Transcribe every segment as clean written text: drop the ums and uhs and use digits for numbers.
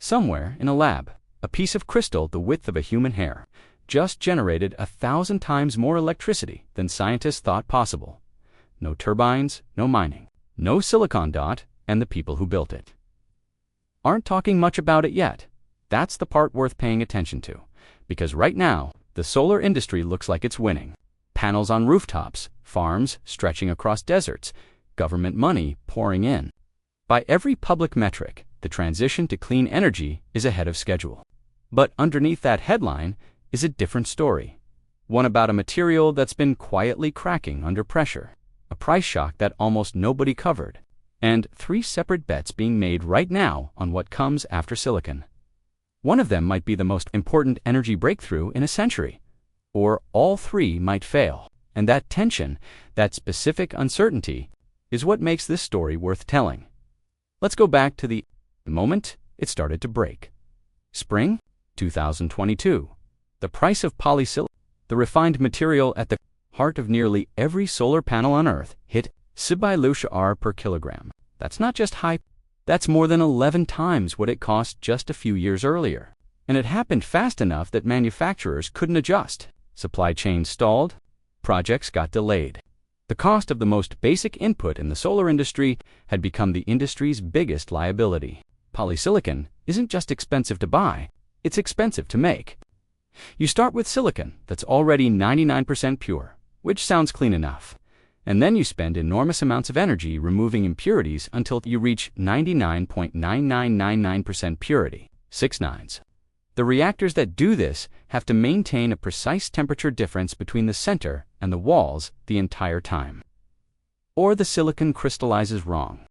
Somewhere in a lab, a piece of crystal the width of a human hair just generated 1,000 times more electricity than scientists thought possible. No turbines, no mining, no silicon dot, and the people who built it aren't talking much about it yet. That's the part worth paying attention to, because right now, the solar industry looks like it's winning. Panels on rooftops, farms stretching across deserts, government money pouring in. By every public metric, the transition to clean energy is ahead of schedule. But underneath that headline is a different story. One about a material that's been quietly cracking under pressure, a price shock that almost nobody covered, and 3 separate bets being made right now on what comes after silicon. One of them might be the most important energy breakthrough in a century, or all 3 might fail. And that tension, that specific uncertainty, is what makes this story worth telling. Let's go back to the moment it started to break. Spring 2022. The price of polysilicon, the refined material at the heart of nearly every solar panel on Earth, hit $6 per kilogram. That's not just high, that's more than 11 times what it cost just a few years earlier. And it happened fast enough that manufacturers couldn't adjust. Supply chains stalled, projects got delayed. The cost of the most basic input in the solar industry had become the industry's biggest liability. Polysilicon isn't just expensive to buy, it's expensive to make. You start with silicon that's already 99% pure, which sounds clean enough. And then you spend enormous amounts of energy removing impurities until you reach 99.9999% purity, 6 nines. The reactors that do this have to maintain a precise temperature difference between the center and the walls the entire time. Or the silicon crystallizes wrong.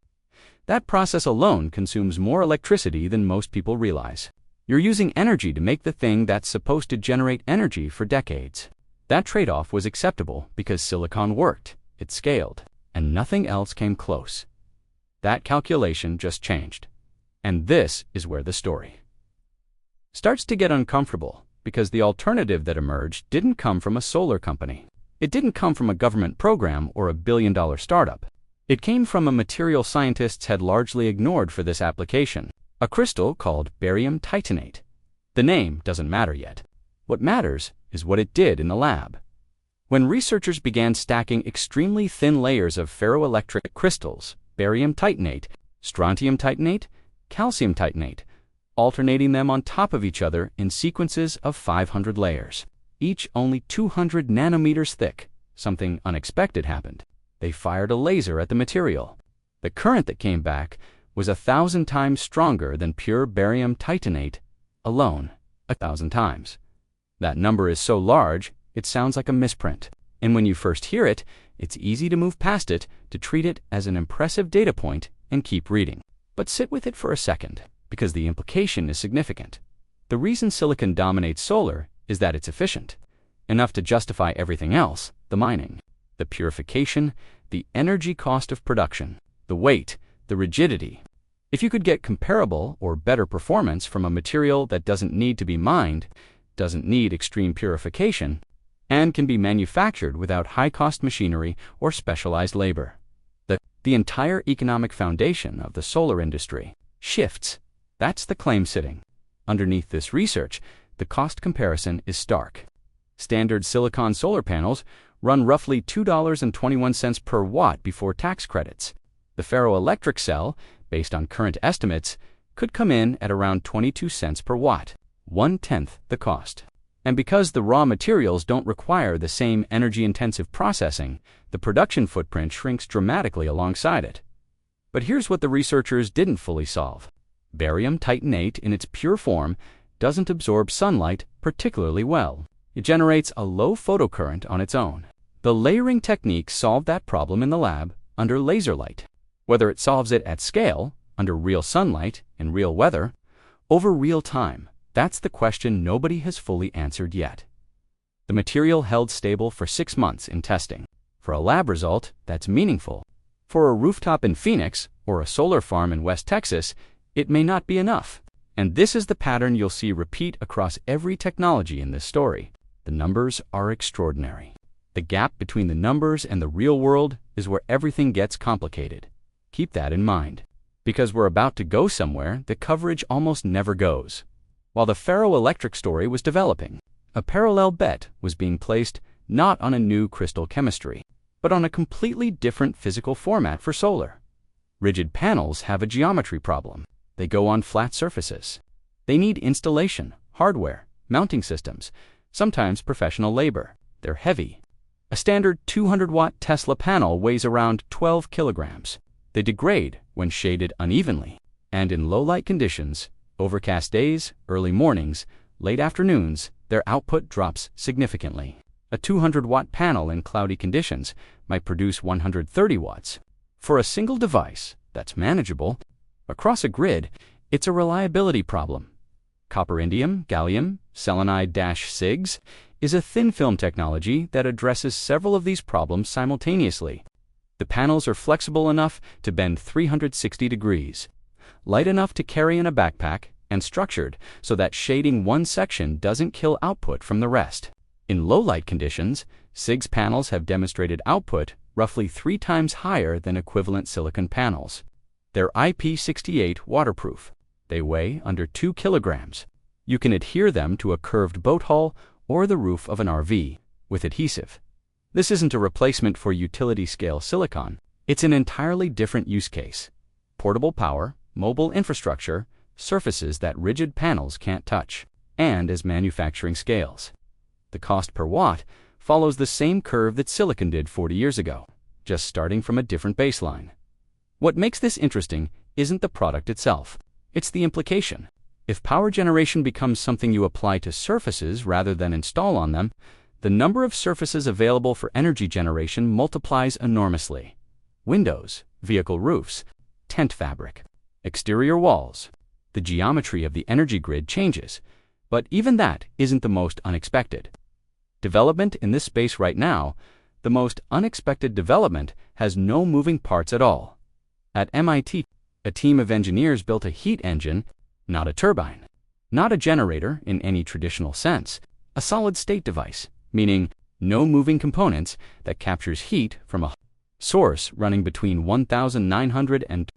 That process alone consumes more electricity than most people realize. You're using energy to make the thing that's supposed to generate energy for decades. That trade-off was acceptable because silicon worked. It scaled, and nothing else came close. That calculation just changed. And this is where the story starts to get uncomfortable, because the alternative that emerged didn't come from a solar company. It didn't come from a government program or a billion-dollar startup. It came from a material scientists had largely ignored for this application, a crystal called barium titanate. The name doesn't matter yet. What matters is what it did in the lab. When researchers began stacking extremely thin layers of ferroelectric crystals, barium titanate, strontium titanate, calcium titanate, alternating them on top of each other in sequences of 500 layers, each only 200 nanometers thick, something unexpected happened. They fired a laser at the material. The current that came back was 1,000 times stronger than pure barium titanate alone, 1,000 times. That number is so large, it sounds like a misprint. And when you first hear it, it's easy to move past it, to treat it as an impressive data point and keep reading. But sit with it for a second, because the implication is significant. The reason silicon dominates solar is that it's efficient, enough to justify everything else: the mining, the purification, the energy cost of production, the weight, the rigidity. If you could get comparable or better performance from a material that doesn't need to be mined, doesn't need extreme purification, and can be manufactured without high-cost machinery or specialized labor, the entire economic foundation of the solar industry shifts. That's the claim sitting. Underneath this research, the cost comparison is stark. Standard silicon solar panels run roughly $2.21 per watt before tax credits. The ferroelectric cell, based on current estimates, could come in at around 22 cents per watt, 1/10 the cost. And because the raw materials don't require the same energy-intensive processing, the production footprint shrinks dramatically alongside it. But here's what the researchers didn't fully solve. Barium titanate in its pure form doesn't absorb sunlight particularly well. It generates a low photocurrent on its own. The layering technique solved that problem in the lab under laser light. Whether it solves it at scale, under real sunlight in real weather, over real time, that's the question nobody has fully answered yet. The material held stable for 6 months in testing. For a lab result, that's meaningful. For a rooftop in Phoenix or a solar farm in West Texas, it may not be enough. And this is the pattern you'll see repeat across every technology in this story. The numbers are extraordinary. The gap between the numbers and the real world is where everything gets complicated. Keep that in mind. Because we're about to go somewhere, the coverage almost never goes. While the ferroelectric story was developing, a parallel bet was being placed not on a new crystal chemistry, but on a completely different physical format for solar. Rigid panels have a geometry problem. They go on flat surfaces. They need installation, hardware, mounting systems, sometimes professional labor. They're heavy. A standard 200-watt Tesla panel weighs around 12 kilograms. They degrade when shaded unevenly, and in low-light conditions, overcast days, early mornings, late afternoons, their output drops significantly. A 200-watt panel in cloudy conditions might produce 130 watts. For a single device that's manageable, across a grid, it's a reliability problem. Copper indium, gallium, selenide-SiGs is a thin film technology that addresses several of these problems simultaneously. The panels are flexible enough to bend 360 degrees, light enough to carry in a backpack, and structured so that shading one section doesn't kill output from the rest. In low-light conditions, SiGs panels have demonstrated output roughly 3 times higher than equivalent silicon panels. They're IP68 waterproof. They weigh under 2 kilograms. You can adhere them to a curved boat hull or the roof of an RV with adhesive. This isn't a replacement for utility-scale silicon. It's an entirely different use case. Portable power, mobile infrastructure, surfaces that rigid panels can't touch, and as manufacturing scales. The cost per watt follows the same curve that silicon did 40 years ago, just starting from a different baseline. What makes this interesting isn't the product itself, it's the implication. If power generation becomes something you apply to surfaces rather than install on them, the number of surfaces available for energy generation multiplies enormously. Windows, vehicle roofs, tent fabric, exterior walls. The geometry of the energy grid changes, but even that isn't the most unexpected. Development in this space right now, the most unexpected development, has no moving parts at all. At MIT, a team of engineers built a heat engine, not a turbine, not a generator in any traditional sense, a solid-state device, meaning no moving components, that captures heat from a source running between 1,900 and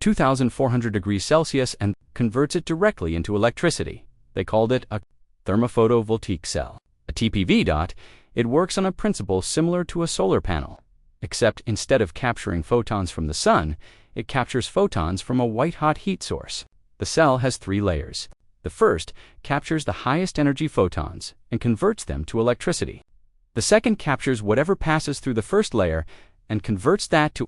2,400 degrees Celsius and converts it directly into electricity. They called it a thermophotovoltaic cell, a TPV. It works on a principle similar to a solar panel, except instead of capturing photons from the sun, it captures photons from a white-hot heat source. The cell has 3 layers. The first captures the highest energy photons and converts them to electricity. The second captures whatever passes through the first layer and converts that to.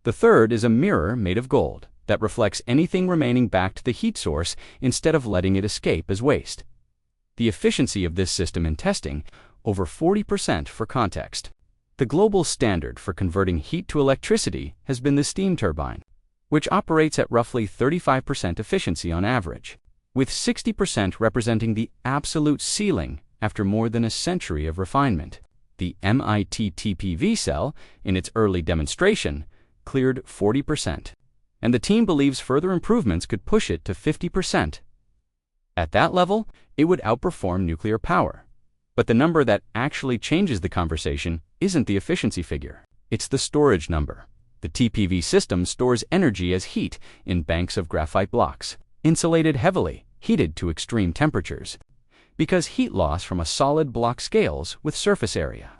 The third is a mirror made of gold that reflects anything remaining back to the heat source instead of letting it escape as waste. The efficiency of this system in testing, over 40% for context. The global standard for converting heat to electricity has been the steam turbine, which operates at roughly 35% efficiency on average, with 60% representing the absolute ceiling after more than a century of refinement. The MIT TPV cell, in its early demonstration, cleared 40%, and the team believes further improvements could push it to 50%. At that level, it would outperform nuclear power. But the number that actually changes the conversation isn't the efficiency figure, it's the storage number. The TPV system stores energy as heat in banks of graphite blocks, insulated heavily, heated to extreme temperatures, because heat loss from a solid block scales with surface area.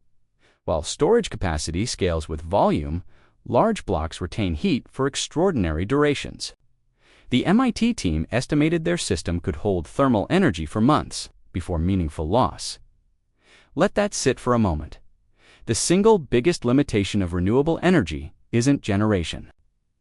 While storage capacity scales with volume, large blocks retain heat for extraordinary durations. The MIT team estimated their system could hold thermal energy for months before meaningful loss. Let that sit for a moment. The single biggest limitation of renewable energy isn't generation.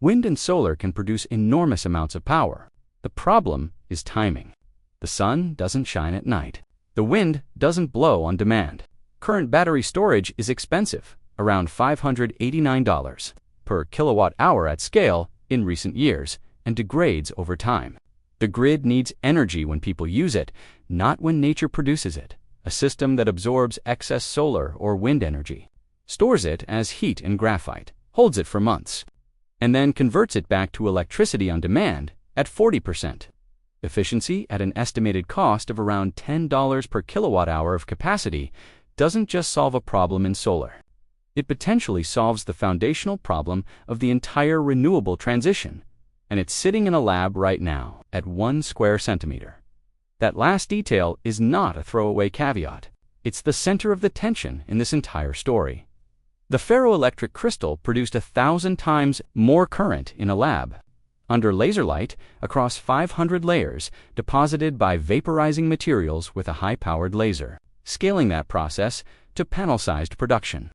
Wind and solar can produce enormous amounts of power. The problem is timing. The sun doesn't shine at night. The wind doesn't blow on demand. Current battery storage is expensive, around $589 per kilowatt hour at scale in recent years, and degrades over time. The grid needs energy when people use it, not when nature produces it. A system that absorbs excess solar or wind energy, stores it as heat in graphite, holds it for months, and then converts it back to electricity on demand at 40%. Efficiency at an estimated cost of around $10 per kilowatt hour of capacity doesn't just solve a problem in solar. It potentially solves the foundational problem of the entire renewable transition, and it's sitting in a lab right now at 1 square centimeter. That last detail is not a throwaway caveat. It's the center of the tension in this entire story. The ferroelectric crystal produced 1,000 times more current in a lab, under laser light, across 500 layers, deposited by vaporizing materials with a high-powered laser. Scaling that process to panel-sized production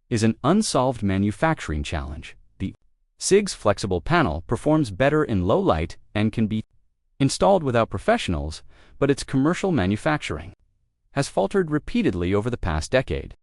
is an unsolved manufacturing challenge. The SIG's flexible panel performs better in low light and can be installed without professionals, but its commercial manufacturing has faltered repeatedly over the past decade.